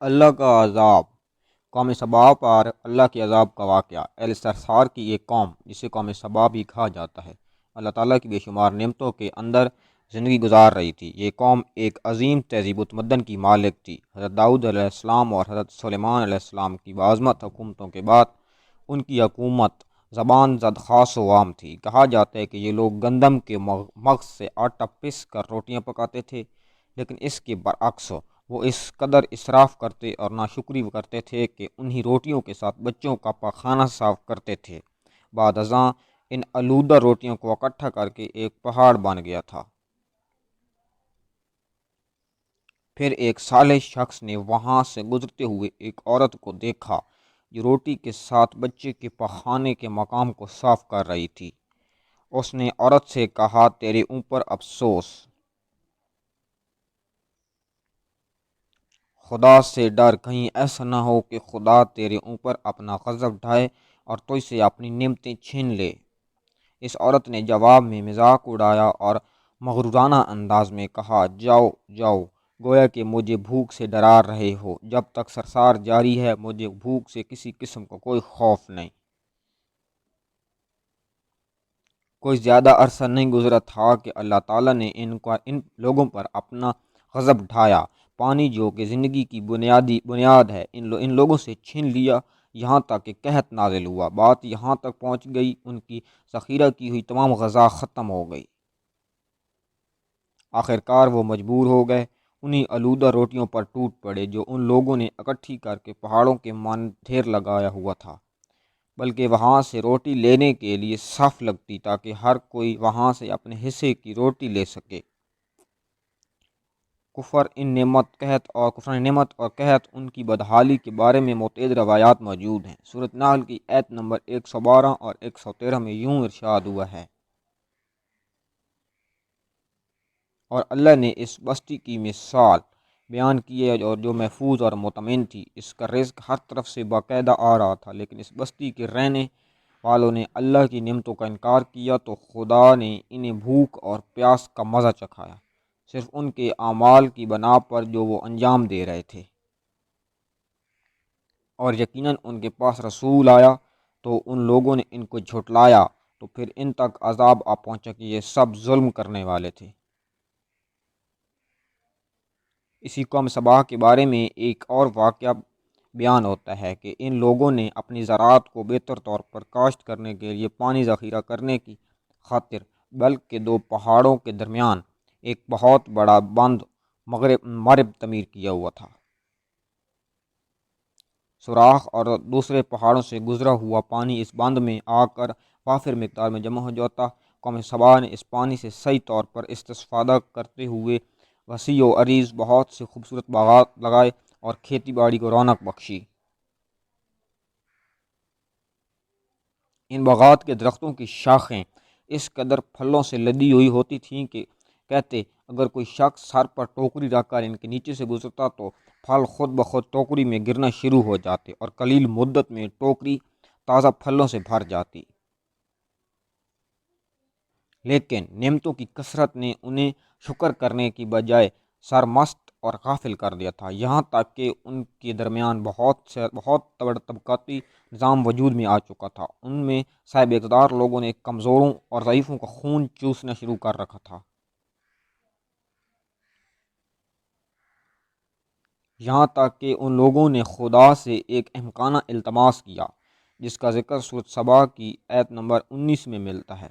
اللہ کا عذاب۔ قوم سبا پر اللہ کے عذاب کا واقعہ۔ اہل سرسار کی ایک قوم جسے قوم سبا بھی کہا جاتا ہے، اللہ تعالیٰ کی بے شمار نعمتوں کے اندر زندگی گزار رہی تھی۔ یہ قوم ایک عظیم تہذیب و تمدن کی مالک تھی۔ حضرت داؤد علیہ السلام اور حضرت سلیمان علیہ السلام کی بعظمت حکومتوں کے بعد ان کی حکومت زبان زد خاص و عام تھی۔ کہا جاتا ہے کہ یہ لوگ گندم کے مغز سے آٹا پس کر روٹیاں پکاتے تھے، لیکن اس کے برعکس وہ اس قدر اسراف کرتے اور ناشکری کرتے تھے کہ انہی روٹیوں کے ساتھ بچوں کا پاخانہ صاف کرتے تھے۔ بعد ازاں ان آلودہ روٹیوں کو اکٹھا کر کے ایک پہاڑ بن گیا تھا۔ پھر ایک صالح شخص نے وہاں سے گزرتے ہوئے ایک عورت کو دیکھا جو روٹی کے ساتھ بچے کے پخانے کے مقام کو صاف کر رہی تھی۔ اس نے عورت سے کہا، تیرے اوپر افسوس، خدا سے ڈر، کہیں ایسا نہ ہو کہ خدا تیرے اوپر اپنا غضب ڈھائے اور تجھ سے اپنی نعمتیں چھین لے۔ اس عورت نے جواب میں مذاق اڑایا اور مغرورانہ انداز میں کہا، جاؤ جاؤ، گویا کہ مجھے بھوک سے ڈرا رہے ہو۔ جب تک سرسار جاری ہے مجھے بھوک سے کسی قسم کا کوئی خوف نہیں۔ کوئی زیادہ عرصہ نہیں گزرا تھا کہ اللہ تعالیٰ نے ان لوگوں پر اپنا غضب ڈھایا۔ پانی جو کہ زندگی کی بنیاد ہے ان لوگوں سے چھین لیا، یہاں تک کہ قحط نازل ہوا۔ بات یہاں تک پہنچ گئی ان کی ذخیرہ کی ہوئی تمام غذا ختم ہو گئی۔ آخرکار وہ مجبور ہو گئے انہی آلودہ روٹیوں پر ٹوٹ پڑے جو ان لوگوں نے اکٹھی کر کے پہاڑوں کے مانند ڈھیر لگایا ہوا تھا، بلکہ وہاں سے روٹی لینے کے لیے صف لگتی تاکہ ہر کوئی وہاں سے اپنے حصے کی روٹی لے سکے۔ کفران نعمت اور قحط ان کی بدحالی کے بارے میں متعدد روایات موجود ہیں۔ سورۃ نحل کی آیت نمبر 112 اور 113 میں یوں ارشاد ہوا ہے، اور اللہ نے اس بستی کی مثال بیان کی ہے اور جو محفوظ اور مطمئن تھی، اس کا رزق ہر طرف سے باقاعدہ آ رہا تھا، لیکن اس بستی کے رہنے والوں نے اللہ کی نعمتوں کا انکار کیا تو خدا نے انہیں بھوک اور پیاس کا مزہ چکھایا، صرف ان کے اعمال کی بنا پر جو وہ انجام دے رہے تھے۔ اور یقیناً ان کے پاس رسول آیا تو ان لوگوں نے ان کو جھٹلایا، تو پھر ان تک عذاب آ پہنچا کہ یہ سب ظلم کرنے والے تھے۔ اسی قوم سبا کے بارے میں ایک اور واقعہ بیان ہوتا ہے کہ ان لوگوں نے اپنی زراعت کو بہتر طور پر کاشت کرنے کے لیے پانی ذخیرہ کرنے کی خاطر بلکہ دو پہاڑوں کے درمیان ایک بہت بڑا بند مغرب تعمیر کیا ہوا تھا۔ سوراخ اور دوسرے پہاڑوں سے گزرا ہوا پانی اس بند میں آ کر وافر مقدار میں جمع ہو جاتا۔ قوم سبا نے اس پانی سے صحیح طور پر استفادہ کرتے ہوئے وسیع و عریض بہت سے خوبصورت باغات لگائے اور کھیتی باڑی کو رونق بخشی۔ ان باغات کے درختوں کی شاخیں اس قدر پھلوں سے لدی ہوئی ہوتی تھیں کہ کہتے اگر کوئی شخص سر پر ٹوکری رکھ کر ان کے نیچے سے گزرتا تو پھل خود بخود ٹوکری میں گرنا شروع ہو جاتے اور قلیل مدت میں ٹوکری تازہ پھلوں سے بھر جاتی۔ لیکن نعمتوں کی کثرت نے انہیں شکر کرنے کی بجائے سرمست اور غافل کر دیا تھا، یہاں تک کہ ان کے درمیان بہت طبقاتی نظام وجود میں آ چکا تھا۔ ان میں صاحب اقتدار لوگوں نے کمزوروں اور ضعیفوں کا خون چوسنا شروع کر رکھا تھا، یہاں تک کہ ان لوگوں نے خدا سے ایک احمقانہ التماس کیا جس کا ذکر سورۃ سبا کی آیت نمبر 19 میں ملتا ہے۔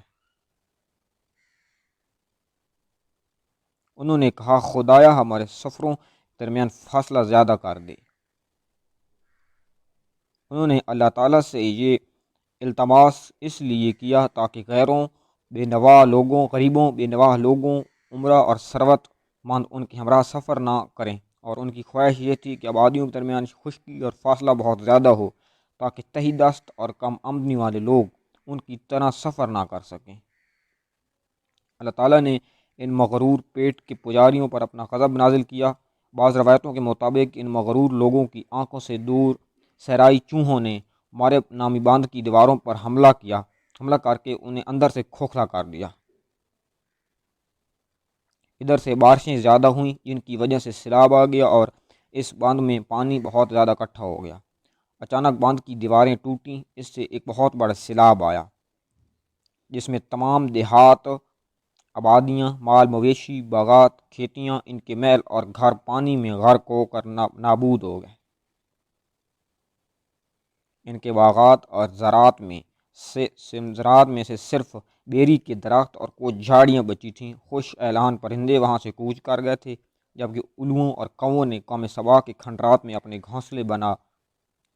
انہوں نے کہا، خدایا ہمارے سفروں درمیان فاصلہ زیادہ کر دے۔ انہوں نے اللہ تعالیٰ سے یہ التماس اس لیے کیا تاکہ غریبوں بے نواح لوگوں، عمرہ اور ثروت مند ان کے ہمراہ سفر نہ کریں، اور ان کی خواہش یہ تھی کہ آبادیوں کے درمیان خشکی اور فاصلہ بہت زیادہ ہو تاکہ تہی دست اور کم آمدنی والے لوگ ان کی طرح سفر نہ کر سکیں۔ اللہ تعالیٰ نے ان مغرور پیٹ کے پجاریوں پر اپنا غضب نازل کیا۔ بعض روایتوں کے مطابق ان مغرور لوگوں کی آنکھوں سے دور صحرائی چوہوں نے مارب نامی باندھ کی دیواروں پر حملہ کر کے انہیں اندر سے کھوکھلا کر دیا۔ ادھر سے بارشیں زیادہ ہوئیں جن کی وجہ سے سیلاب آ گیا اور اس باندھ میں پانی بہت زیادہ اکٹھا ہو گیا۔ اچانک باندھ کی دیواریں ٹوٹیں، اس سے ایک بہت بڑا سیلاب آیا جس میں تمام دیہات، آبادیاں، مال مویشی، باغات، کھیتیاں، ان کے محل اور گھر پانی میں غرق ہو کر نابود ہو گئے۔ ان کے باغات اور زراعت میں سے صرف بیری کے درخت اور کچھ جھاڑیاں بچی تھیں۔ خوش اعلان پرندے وہاں سے کوچ کر گئے تھے، جبکہ الوؤں اور کووں نے قوم سبا کے کھنڈرات میں اپنے گھونسلے بنا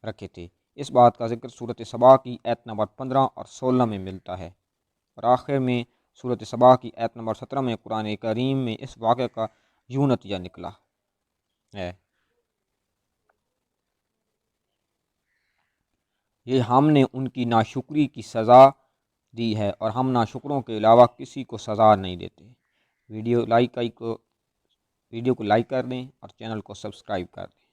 رکھے تھے۔ اس بات کا ذکر سورۃ سبا کی آیت نمبر 15 اور 16 میں ملتا ہے، اور آخر میں سورۃ سبا کی آیت نمبر 17 میں قرآن کریم میں اس واقعے کا یوں نتیجہ نکلا ہے: یہ ہم نے ان کی ناشکری کی سزا دی ہے، اور ہم ناشکروں کے علاوہ کسی کو سزا نہیں دیتے۔ ویڈیو کو لائک کر دیں اور چینل کو سبسکرائب کر دیں۔